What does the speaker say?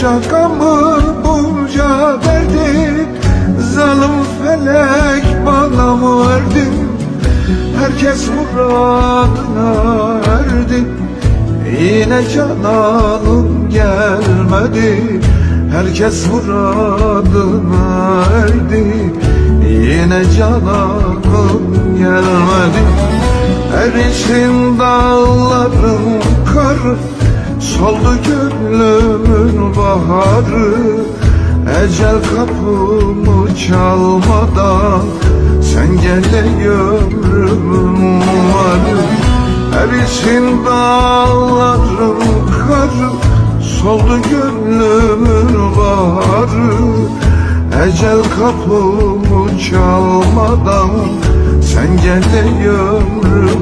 Bunca gamı, bunca derdi, zalim felek bana mı verdi? Herkes muradına erdi, yine cananım gelmedi. Herkes muradına erdi, yine cananım gelmedi. Erisin dağların karı, soldu gönlümün baharı. Ecel kapımı çalmadan sen gel ey ömrümün varı. Erisin dağların karı, soldu gönlümün baharı. Ecel kapımı çalmadan sen gel ey ömrümün